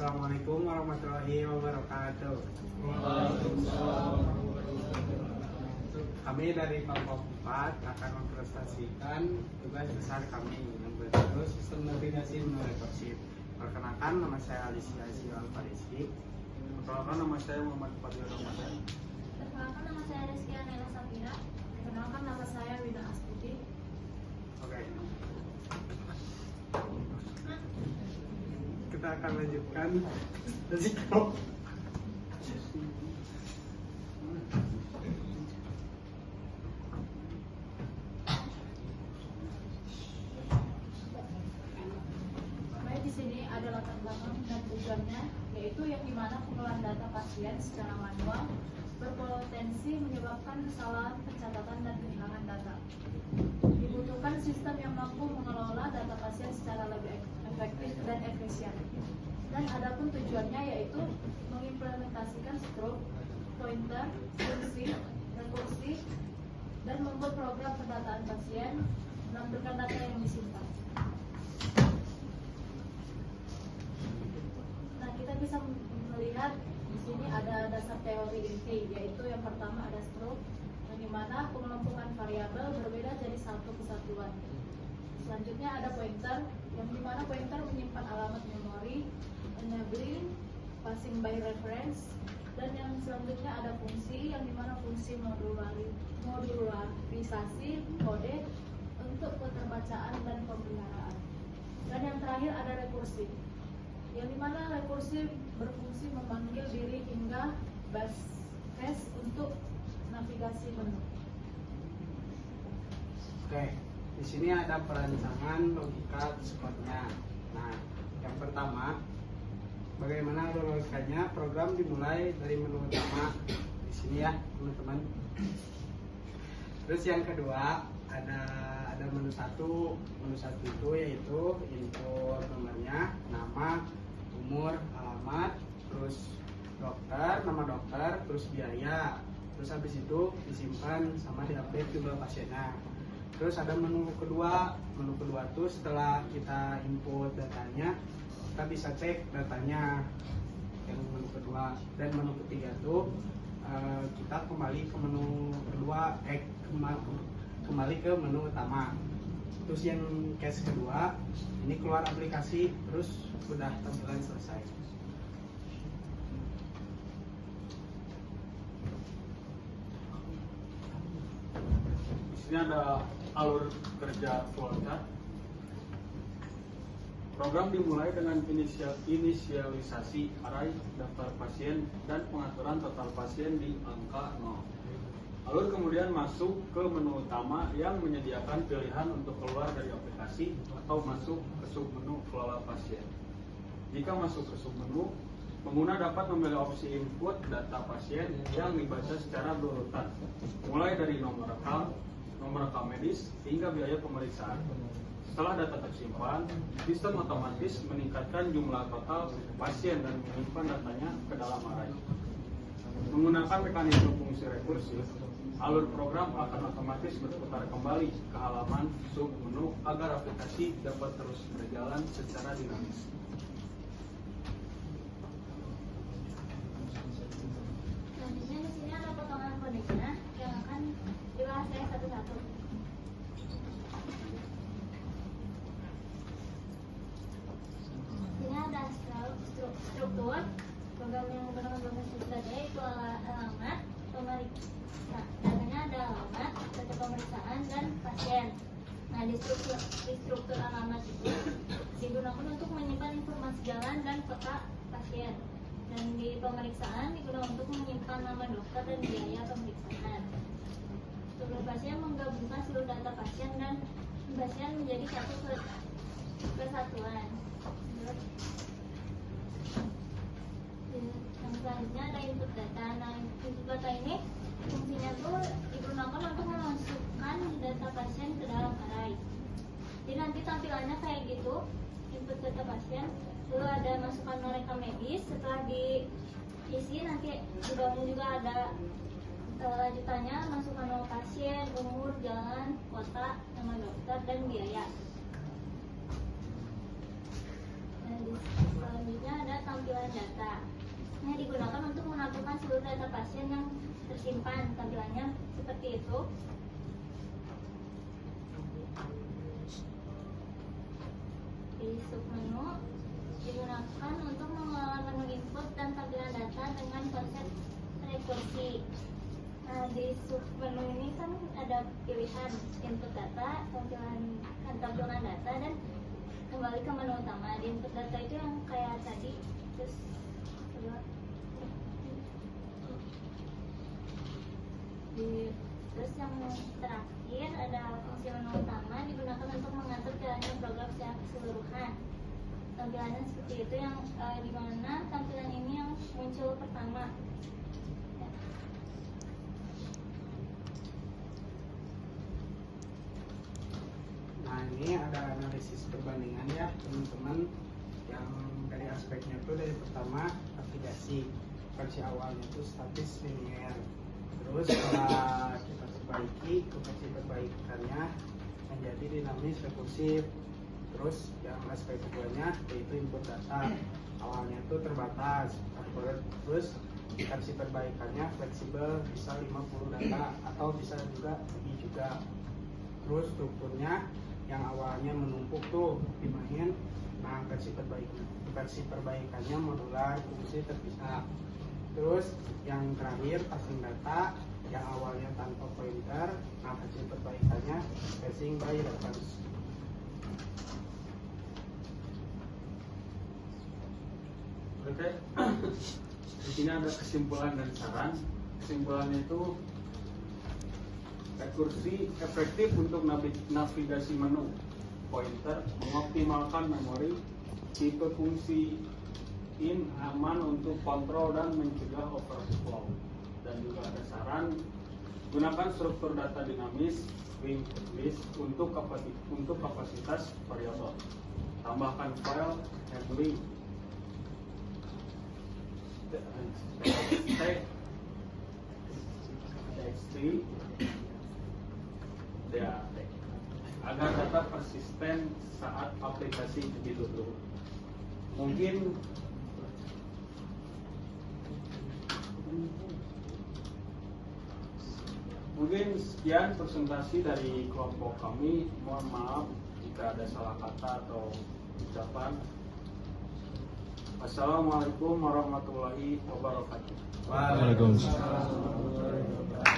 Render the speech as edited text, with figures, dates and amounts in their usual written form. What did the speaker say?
Assalamualaikum warahmatullahi wabarakatuh. Waalaikumsalam. Kami dari Kelompok 4 akan mempresentasikan tugas besar kami yang berjudul Sistem Navigasi Rekursif. Perkenalkan, nama saya Alicia Alfarisi. Perkenalkan, nama saya Muhammad Fadil Ramadan. Perkenalkan, nama saya Rizky Anela Safira. Perkenalkan, nama saya Wina Astuti. Oke. Kita akan lanjutkan resiko. Baik, di sini ada latar belakang dan tujuannya, yaitu yang dimana pengolahan data pasien secara manual berpotensi menyebabkan kesalahan pencatatan dan kehilangan data. Dibutuhkan sistem yang mampu mengelola data pasien secara lebih efektif dan efisien. Dan adapun tujuannya yaitu mengimplementasikan stroke, pointer, fungsi, rekursi, dan membuat program pendataan pasien menampilkan data yang disimpan. Nah, kita bisa melihat di sini ada dasar teori inti, yaitu yang pertama ada stroke, yang dimana pengelompokan variabel berbeda jadi satu kesatuan. Selanjutnya ada pointer, yang dimana pointer menyimpan alamat memori, enabling, passing by reference, dan yang selanjutnya ada fungsi, yang dimana fungsi modularisasi kode untuk keterbacaan dan pemeliharaan. Dan yang terakhir ada rekursi, yang dimana rekursi berfungsi memanggil diri hingga base case untuk navigasi menu. Oke, di sini ada perancangan logika sepertinya. Nah, yang pertama, bagaimana logikanya? Program dimulai dari menu utama di sini ya, teman-teman. Terus yang kedua ada menu satu. Menu satu itu yaitu input nomornya, nama, umur, alamat, terus dokter, nama dokter, terus biaya. Terus habis itu disimpan sama diupdate jumlah pasiennya. Terus ada menu kedua tuh setelah kita input datanya, kita bisa cek datanya yang menu kedua. Dan menu ketiga tuh kita kembali ke menu kedua, kembali ke menu utama. Terus yang case kedua, ini keluar aplikasi, terus sudah tampilan selesai. Di sini ada alur kerja flowchart. Program dimulai dengan inisialisasi array daftar pasien dan pengaturan total pasien di angka 0. Alur kemudian masuk ke menu utama yang menyediakan pilihan untuk keluar dari aplikasi atau masuk ke submenu kelola pasien. Jika masuk ke submenu, pengguna dapat memilih opsi input data pasien yang dibaca secara berurutan, mulai dari nomor rekam medis, hingga biaya pemeriksaan. Setelah data tersimpan, sistem otomatis meningkatkan jumlah total pasien dan menyimpan datanya ke dalam array. Menggunakan mekanisme fungsi rekursif, alur program akan otomatis berputar kembali ke halaman submenu agar aplikasi dapat terus berjalan secara dinamis. Selanjutnya di sini ada potongan kodenya yang akan dibahas satu-satu. Di sini ada struktur program yang menggunakan bahasa Indonesia, yaitu alamat, pemeriksaan. Datanya ada alamat, data pemeriksaan, dan pasien. Nah, di struktur alamat itu digunakan untuk menyimpan informasi jalan dan peta pasien. Dan di pemeriksaan digunakan untuk menyimpan nama dokter dan biaya pemeriksaan. Struktur pasien menggabungkan seluruh data pasien dan pasien menjadi satu kesatuan. Yang selanjutnya ada input data. Nah, input data ini fungsinya tuh digunakan untuk memasukkan data pasien ke dalam array. Jadi nanti tampilannya kayak gitu, input data pasien, lalu ada masukkan rekam medis. Setelah diisi nanti di bawahnya juga ada lanjutannya, masukkan nama pasien, umur, jalan, kota, nama dokter, dan biaya. Dan selanjutnya ada tampilan tampilan data. Nah, digunakan untuk menampilkan seluruh data pasien yang tersimpan. Tampilannya seperti itu. Di submenu digunakan untuk mengelola menu input dan tampilan data dengan konsep rekursi. Nah, di submenu ini kan ada pilihan input data, tampilan data, dan kembali ke menu utama. Di input data itu yang kayak tadi, terus yang terakhir ada fungsi menu utama, digunakan untuk mengatur jalannya program secara keseluruhan. Tampilannya seperti itu, yang dimana tampilan ini yang muncul pertama. Nah, ini ada analisis perbandingan ya teman-teman, yang dari aspeknya itu dari pertama navigasi, versi awalnya itu statis linier, terus setelah kita perbaiki ke versi perbaikannya menjadi dinamis rekursif, terus yang aspek keduanya yaitu input data, awalnya itu terbatas, terus versi perbaikannya fleksibel, bisa 50 data atau bisa juga lebih juga. Terus strukturnya yang awalnya menumpuk tuh dimain, nah versi perbaikannya modular, fungsi terpisah. Terus yang terakhir passing data yang awalnya tanpa pointer, nah versi perbaikannya passing by reference. Oke, di sini ada kesimpulan dan saran. Kesimpulannya itu rekursi efektif untuk navigasi menu, pointer, mengoptimalkan memori, tipe fungsi in aman untuk kontrol dan mencegah overflow. Dan juga ada saran, gunakan struktur data dinamis linked list untuk kapasitas variabel. Tambahkan file handling txt DAT agar data persisten saat aplikasi ditutup. Mungkin sekian presentasi dari kelompok kami. Mohon maaf jika ada salah kata atau ucapan. Assalamualaikum warahmatullahi wabarakatuh. Waalaikumsalam.